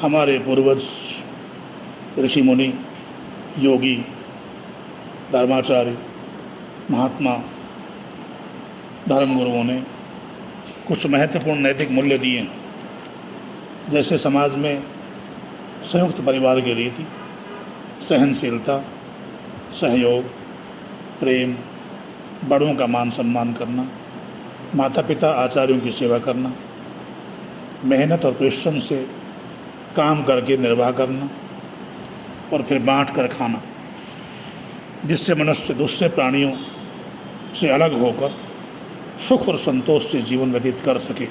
हमारे पूर्वज ऋषि मुनि, योगी, धर्माचार्य, महात्मा, धर्मगुरुओं ने कुछ महत्वपूर्ण नैतिक मूल्य दिए हैं। जैसे समाज में संयुक्त परिवार की रीति, सहनशीलता, सहयोग, प्रेम, बड़ों का मान सम्मान करना, माता पिता आचार्यों की सेवा करना, मेहनत और परिश्रम से काम करके निर्वाह करना और फिर बांट कर खाना, जिससे मनुष्य दूसरे प्राणियों से अलग होकर सुख और संतोष से जीवन व्यतीत कर सके।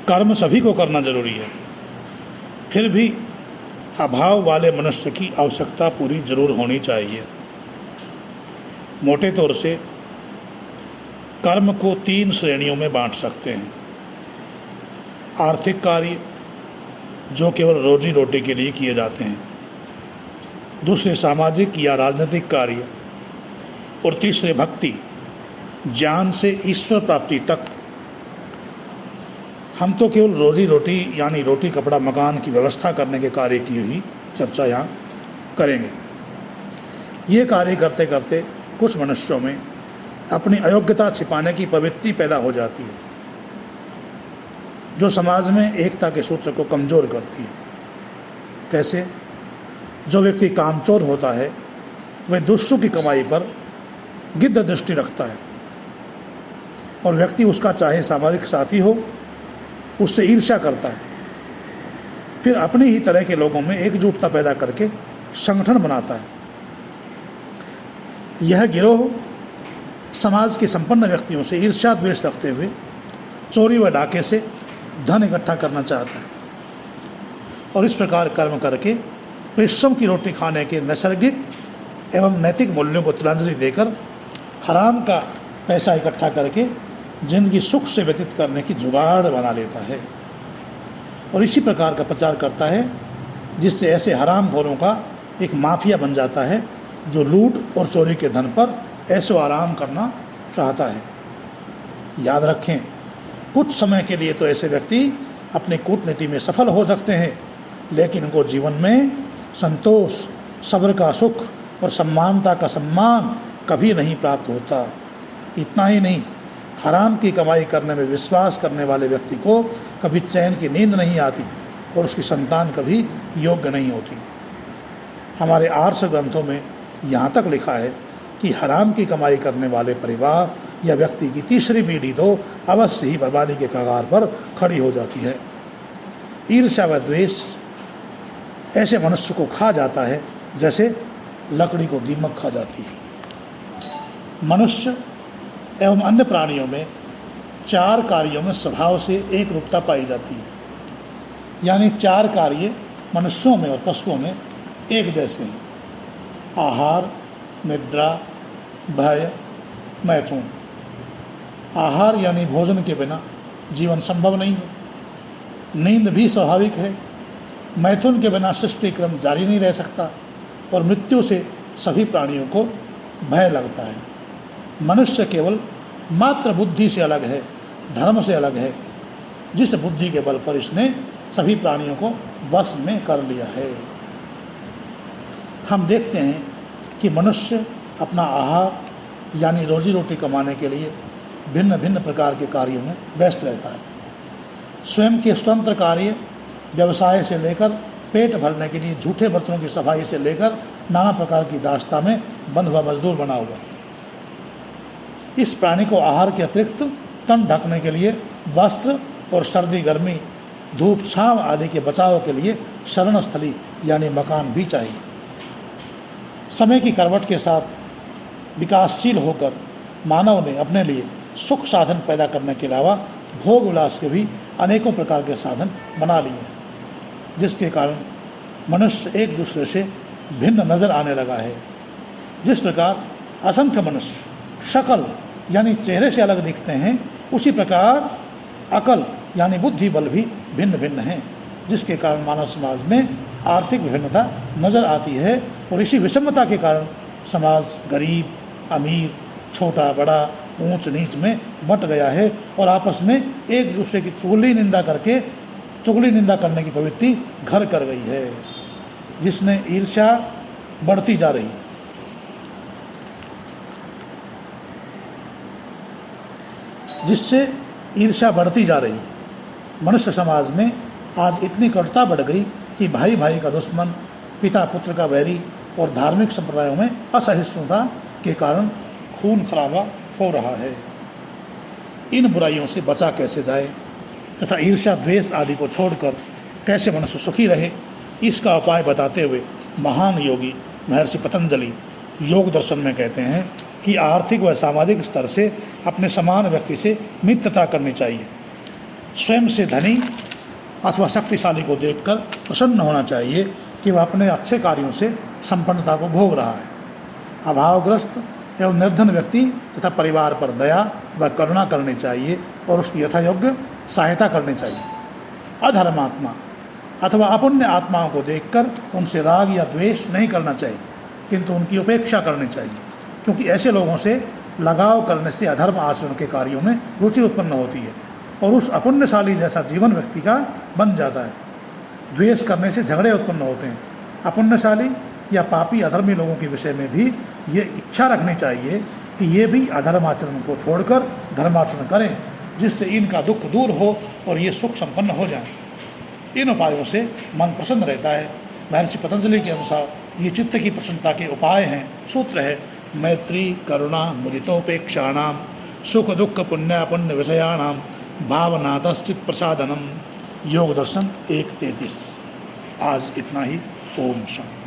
कर्म सभी को करना जरूरी है, फिर भी अभाव वाले मनुष्य की आवश्यकता पूरी जरूर होनी चाहिए। मोटे तौर से कर्म को 3 श्रेणियों में बांट सकते हैं। आर्थिक कार्य जो केवल रोजी रोटी के लिए किए जाते हैं, दूसरे सामाजिक या राजनीतिक कार्य, और तीसरे भक्ति, ज्ञान से ईश्वर प्राप्ति तक। हम तो केवल रोजी रोटी यानी रोटी कपड़ा मकान की व्यवस्था करने के कार्य की ही चर्चा यहाँ करेंगे। ये कार्य करते करते कुछ मनुष्यों में अपनी अयोग्यता छिपाने की प्रवृत्ति पैदा हो जाती है, जो समाज में एकता के सूत्र को कमज़ोर करती है। कैसे? जो व्यक्ति कामचोर होता है वह दूसरों की कमाई पर गिद्ध दृष्टि रखता है, और व्यक्ति उसका चाहे सामाजिक साथी हो उससे ईर्ष्या करता है। फिर अपनी ही तरह के लोगों में एकजुटता पैदा करके संगठन बनाता है। यह गिरोह समाज के संपन्न व्यक्तियों से ईर्ष्या द्वेष रखते हुए चोरी व डाके से धन इकट्ठा करना चाहता है, और इस प्रकार कर्म करके परिश्रम की रोटी खाने के नैसर्गिक एवं नैतिक मूल्यों को तिलांजलि देकर हराम का पैसा इकट्ठा करके जिंदगी सुख से व्यतीत करने की जुगाड़ बना लेता है, और इसी प्रकार का प्रचार करता है, जिससे ऐसे हराम खोरों का एक माफिया बन जाता है, जो लूट और चोरी के धन पर ऐशो आराम करना चाहता है। याद रखें, कुछ समय के लिए तो ऐसे व्यक्ति अपनी कूटनीति में सफल हो सकते हैं, लेकिन उनको जीवन में संतोष, सब्र का सुख और सम्मानता का सम्मान कभी नहीं प्राप्त होता। इतना ही नहीं, हराम की कमाई करने में विश्वास करने वाले व्यक्ति को कभी चैन की नींद नहीं आती, और उसकी संतान कभी योग्य नहीं होती। हमारे आर्ष ग्रंथों में यहाँ तक लिखा है कि हराम की कमाई करने वाले परिवार या व्यक्ति की तीसरी पीढ़ी तो अवश्य ही बर्बादी के कगार पर खड़ी हो जाती है। ईर्ष्या व द्वेष ऐसे मनुष्य को खा जाता है जैसे लकड़ी को दीमक खा जाती है। मनुष्य एवं अन्य प्राणियों में 4 कार्यों में स्वभाव से एक रूपता पाई जाती है, यानी 4 कार्य मनुष्यों में और पशुओं में एक जैसे हैं। आहार, निद्रा, भय, मैथुन। आहार यानी भोजन के बिना जीवन संभव नहीं है। नींद भी स्वाभाविक है। मैथुन के बिना सृष्टि क्रम जारी नहीं रह सकता, और मृत्यु से सभी प्राणियों को भय लगता है। मनुष्य केवल मात्र बुद्धि से अलग है, धर्म से अलग है, जिस बुद्धि के बल पर इसने सभी प्राणियों को वश में कर लिया है। हम देखते हैं कि मनुष्य अपना आहार यानी रोजी रोटी कमाने के लिए भिन्न भिन्न प्रकार के कार्यों में व्यस्त रहता है। स्वयं के स्वतंत्र कार्य, व्यवसाय से लेकर पेट भरने के लिए झूठे बर्तनों की सफाई से लेकर नाना प्रकार की दास्ता में बंध हुआ मजदूर बना हुआ। इस प्राणी को आहार के अतिरिक्त तन ढकने के लिए वस्त्र और सर्दी गर्मी, धूप छांव आदि के बचाव के लिए शरण स्थली यानी मकान भी चाहिए। समय की करवट के साथ विकासशील होकर मानव ने अपने लिए सुख साधन पैदा करने के अलावा भोग विलास के भी अनेकों प्रकार के साधन बना लिए, जिसके कारण मनुष्य एक दूसरे से भिन्न नजर आने लगा है। जिस प्रकार असंख्य मनुष्य शकल यानी चेहरे से अलग दिखते हैं, उसी प्रकार अकल यानी बुद्धि बल भी भिन्न भिन्न हैं, जिसके कारण मानव समाज में आर्थिक विभिन्नता नजर आती है, और इसी विषमता के कारण समाज गरीब अमीर, छोटा बड़ा, ऊंच नीच में बंट गया है, और आपस में एक दूसरे की चुगली निंदा करके चुगली निंदा करने की प्रवृत्ति घर कर गई है, जिसने ईर्ष्या बढ़ती जा रही है। जिससे ईर्ष्या बढ़ती जा रही है। मनुष्य समाज में आज इतनी कटुता बढ़ गई कि भाई भाई का दुश्मन, पिता पुत्र का वैरी और धार्मिक संप्रदायों में असहिष्णुता के कारण खून खराबा हो रहा है। इन बुराइयों से बचा कैसे जाए तथा ईर्ष्या द्वेष आदि को छोड़कर कैसे मनुष्य सुखी रहे, इसका उपाय बताते हुए महान योगी महर्षि पतंजलि योग दर्शन में कहते हैं कि आर्थिक व सामाजिक स्तर से अपने समान व्यक्ति से मित्रता करनी चाहिए। स्वयं से धनी अथवा शक्तिशाली को देखकर प्रसन्न होना चाहिए कि वह अपने अच्छे कार्यों से संपन्नता को भोग रहा है। अभावग्रस्त एवं निर्धन व्यक्ति तथा परिवार पर दया व करुणा करनी चाहिए और उसकी यथायोग्य सहायता करनी चाहिए। अधर्मात्मा अथवा अपुण्य आत्माओं को देखकर उनसे राग या द्वेष नहीं करना चाहिए, किंतु उनकी उपेक्षा करनी चाहिए, क्योंकि ऐसे लोगों से लगाव करने से अधर्म आचरण के कार्यों में रुचि उत्पन्न होती है और उस अपुण्यशाली जैसा जीवन व्यक्ति का बन जाता है। द्वेष करने से झगड़े उत्पन्न होते हैं। अपुण्यशाली या पापी अधर्मी लोगों के विषय में भी ये इच्छा रखनी चाहिए कि ये भी अधर्म आचरण को छोड़कर धर्माचरण करें, जिससे इनका दुख दूर हो और ये सुख संपन्न हो जाए। इन उपायों से मन प्रसन्न रहता है। महर्षि पतंजलि के अनुसार ये चित्त की प्रसन्नता के उपाय हैं। सूत्र है मैत्री करुणा मुदितोपेक्षाणाम सुख दुख पुण्यापुण्य विषयाणाम भावनातश्चित प्रसादनम। योग दर्शन 1:33। आज इतना ही। ओम शांति।